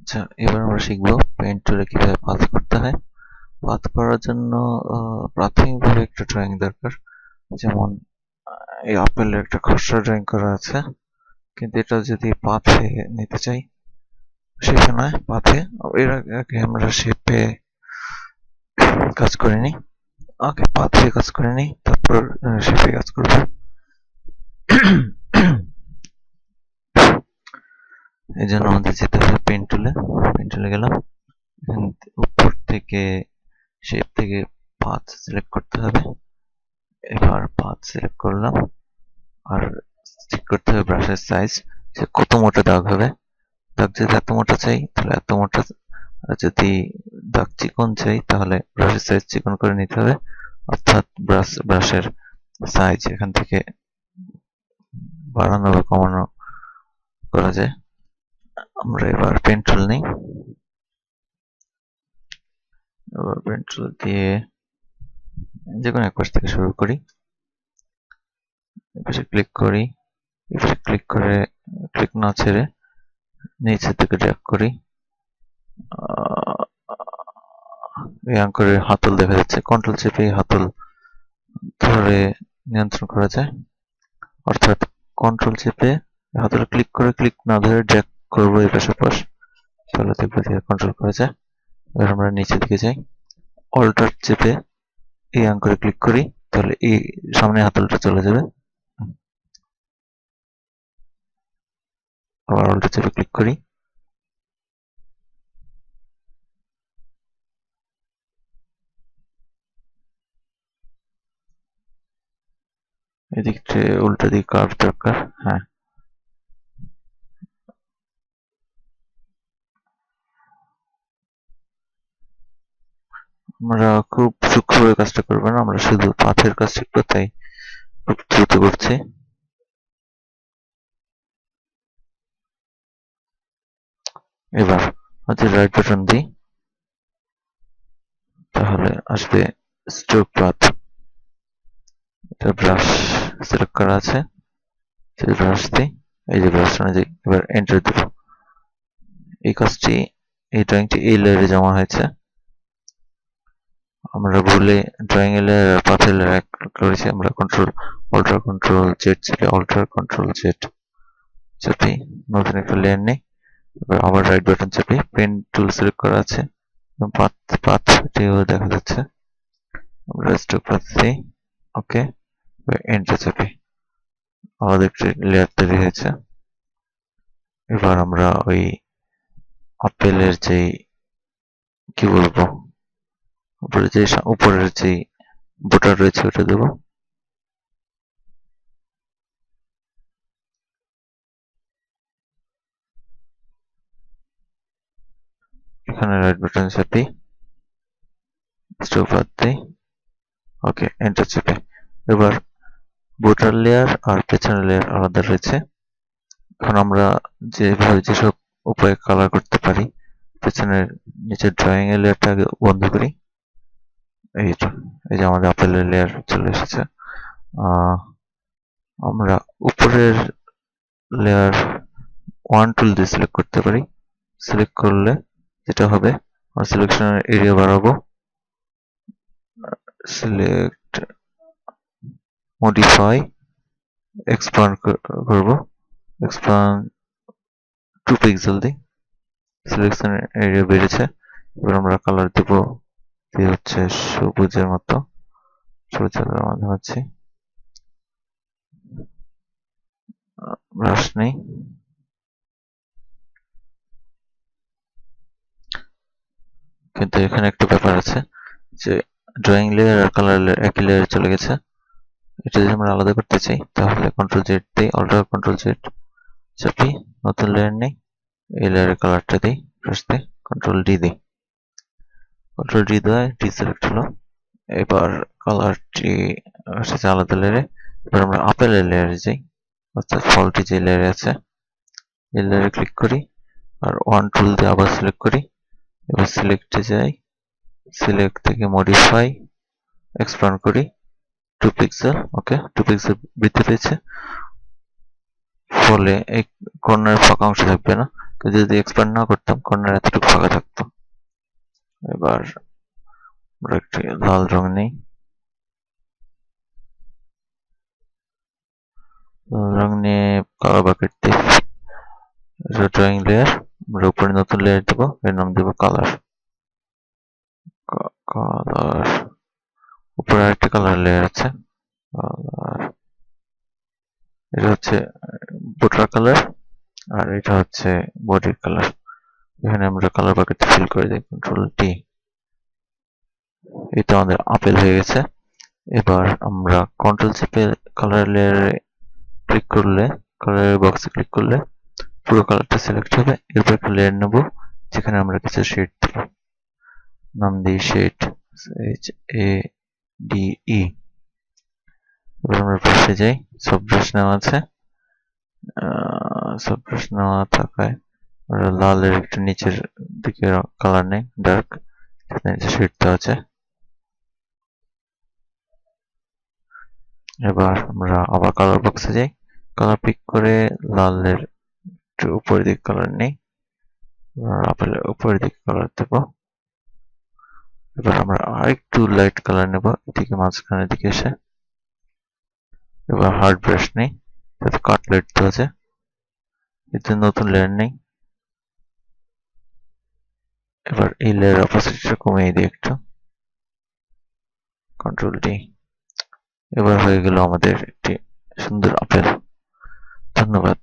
আচ্ছা, এবার আমরা শিখব পেইন্ট টুলে কিভাবে পাথ করতে হয়। পাথ করার জন্য প্রাথমিকভাবে একটা ড্রয়িং দরকার। যেমন এই আপেলের একটা খসড়া ড্রয়িং করা আছে, কিন্তু এটা যদি পাথে নিতে চাই, শেপে নয় পাথে, এর আগে আমরা শেপে কাজ করে নিই। আগে পাথে কাজ করে নিই, তারপর শেপে কাজ করব। এই জন্য আমাদের যেতে হবে পেইন্ট টুলে গেলাম। উপর থেকে শেপ থেকে পাথ সিলেক্ট করতে হবে। এবার পাথ সিলেক্ট করলাম, আর ঠিক করতে হবে ব্রাশের সাইজ, যে কত মোটা দাগ হবে। দাগ যদি এত মোটা চাই তাহলে এত মোটা, আর যদি দাগ চিকন চাই তাহলে ব্রাশের সাইজ চিকন করে নিতে হবে। অর্থাৎ ব্রাশের সাইজ এখান থেকে বাড়ানো বা কমানো করা যায়। আমরা এবার পেন টুল নিই। এবার পেন টুল দিয়ে যে কোনো এক পাশ থেকে শুরু করি। এপাশে ক্লিক করি, এপাশে ক্লিক করে ক্লিক না ছেড়ে নিচের দিকে ড্র্যাগ করি। এই আঙ্করের হাতল দেখা যাচ্ছে, কন্ট্রোল চেপে হাতল ধরে নিয়ন্ত্রণ করা যায়। অর্থাৎ কন্ট্রোল চেপে হাতলে ক্লিক করে ক্লিক না ধরে ড্র্যাগ করবো এই পাশে পাশ, তাহলে দেখবো যে কন্ট্রোল করা যায়। এবার আমরা নিচের দিকে যাই, অল্টার চেপে এই আঙ্করে ক্লিক করি, তাহলে এই সামনে হাতলটা চলে যাবে। আবার অল্টার চেপে ক্লিক করি, এদিকটা উল্টো দিক কার্ভ দরকার। হ্যাঁ, আমরা খুব সূক্ষ্মভাবে কাজটা করবো না, আমরা শুধু পাথের কাজ শিখবো, তাই খুব দ্রুত করছি। এবার হচ্ছে রাইট বাটন দিই, তাহলে আসবে স্ট্রোক পাথ। এটা ব্রাশ সিলেক্ট করা আছে, সেই ব্রাশ দিই, এই যে ব্রাশ অনুযায়ী এবার এন্টার দেব। এই কাজটি, এই ড্রয়িংটি এই লেয়ারে জমা হয়েছে। আমরা ভুলে ড্রয়িং এর লেয়ার আর পাথের লেয়ার এক করেছি। আমরা অল্টার কন্ট্রোল জেড চেপে অল্টার কন্ট্রোল জেড চেপে নতুন একটা লেয়ার নেই। এবার আবার রাইট বাটন চেপে পেন টুল সিলেক্ট করা আছে, পাথটিও দেখা যাচ্ছে। আমরা স্ট্রোক পাথ দিই, ওকে, এন্টার চেপে আমাদের একটি লেয়ার তৈরি হয়েছে। এবার আমরা ওই আপেলের যেই কি বলবো, উপরের যে বোটার রয়েছে ওটা দেবো। এখানে রাইট বাটন চেপে স্ট্রোক পাথ দিই, ওকে, এন্টার চেপে। এবার বোটার লেয়ার আর পেছনের লেয়ার আলাদা রয়েছে। এখন আমরা যেসব উপায়ে কালার করতে পারি, পেছনের নিচের ড্রয়িং এর লেয়ারটা আগে বন্ধ করি। এই যে আমাদের আপেলের লেয়ার চলে এসেছে। আমরা উপরের লেয়ার ওয়ান টুল দিয়ে সিলেক্ট করতে পারি। সিলেক্ট করলে যেটা হবে, আমরা সিলেকশনের এরিয়া বাড়াবো, সিলেক্ট, মডিফাই, এক্সপান্ড করব, এক্সপান্ড 2 পিক্সেল দিই, সিলেকশন এরিয়া বেড়েছে। এবার আমরা কালার দেব, দিয়ে হচ্ছে সবুজের মতো, সবুজের মাধ্যমে হচ্ছে ব্রাশ নেই। কিন্তু এখানে একটা ব্যাপার আছে, যে ড্রয়িং লেয়ার আর কালার লেয়ার একই লেয়ারে চলে গেছে। এটা যদি আমরা আলাদা করতে চাই তাহলে কন্ট্রোল জেড দিই, অল্টার কন্ট্রোল জেড চাপি, নতুন লেয়ার নেই, এই লেয়ারের কালারটা দিই, ব্রাশ দিই, কন্ট্রোল ডি দিই, কন্ট্রোল ডি দেওয়ায় ডি সিলেক্ট হলো। এবার কালারটি এসেছে আলাদা লেয়ারে। এবার আমরা আপেলের লেয়ারে যাই, অর্থাৎ ফলটি যে লেয়ারে আছে এই লেয়ারে ক্লিক করি, আর ওয়ান টুল দিয়ে আবার সিলেক্ট করি। এবার সিলেক্টে যাই, সিলেক্ট থেকে মডিফাই, এক্সপ্যান্ড করি 2 পিক্সেল, ওকে, 2 পিক্সেল বৃদ্ধি পেয়েছে। ফলে এই কর্নার ফাঁকা অংশ থাকবে না, তো যদি এক্সপান্ড না করতাম কর্নার এতটুকু ফাঁকা থাকতো। এবার আমরা একটি লাল রং নেই, লাল রং নিয়ে কালার বাকেট দিই, ড্রয়িং লেয়ার, আমরা উপরে নতুন লেয়ার দেব, এর নাম দেব কালার। কালার উপরে আরেকটা কালার লেয়ার আছে, কালার এটা হচ্ছে বুটার কালার আর এটা হচ্ছে বডির কালার। এখানে আমরা কালার বাকেট ফিল করে দিই, কন্ট্রোল টি। এটা আমাদের আপেল হয়ে গেছে। এবার আমরা কন্ট্রোল চেপে কালার লেয়ারে ক্লিক করলে, কালার বক্সে ক্লিক করলে পুরো কালারটা সিলেক্ট হবে। এরপর একটা লেয়ার নেব যেখানে আমরা কিছু শেড দেব, নাম দিই শেড, HADE। এবার আমরা ব্রাশে যাই, সব ব্রাশ নেওয়া আছে, সব ব্রাশ নেওয়া থাকায় আমরা লালের একটু নিচের দিকে কালার নেই, ডার্ক, নিচে শেড দেওয়া আছে। এবার আমরা আবার কালার বক্সে যাই, কালার পিক করে লালের একটু উপরের দিকে কালার নেই, আপেলের উপরের দিকে কালার দেব। এবার আমরা আরেকটু লাইট কালার নেব এদিকে মাঝখানের দিকে এসে। এবার হার্ড ব্রাশ নেই, যাতে কাটলেট দেওয়া আছে, এতে নতুন লেয়ার নেই। এবার এই লেয়ার অপাসিটিটা কমিয়ে দিই একটু, কন্ট্রোল ডি। এবার হয়ে গেল আমাদের একটি সুন্দর আপেল। ধন্যবাদ।